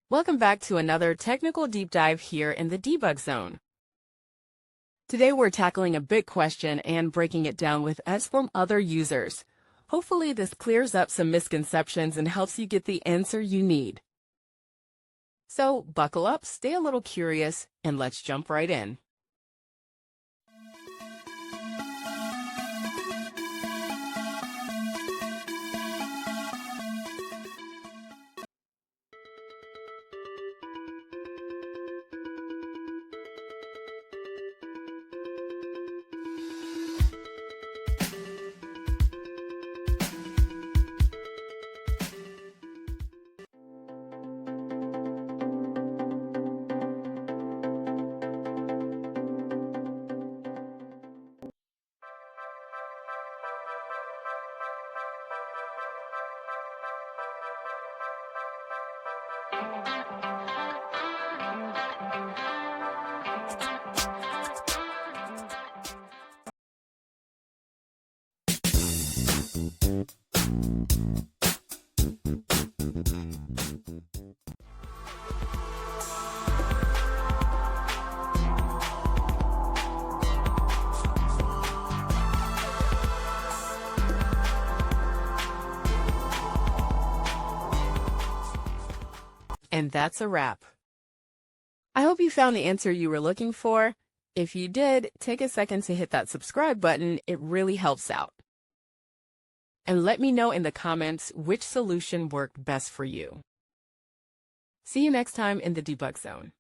Welcome back to another technical deep dive here in the debug zone. Today we're tackling a big question and breaking it down with us from other users. Hopefully this clears up some misconceptions and helps you get the answer you need. So buckle up, stay a little curious, and let's jump right in. And that's a wrap. I hope you found the answer you were looking for. If you did, take a second to hit that subscribe button. It really helps out. And let me know in the comments which solution worked best for you. See you next time in the debug zone.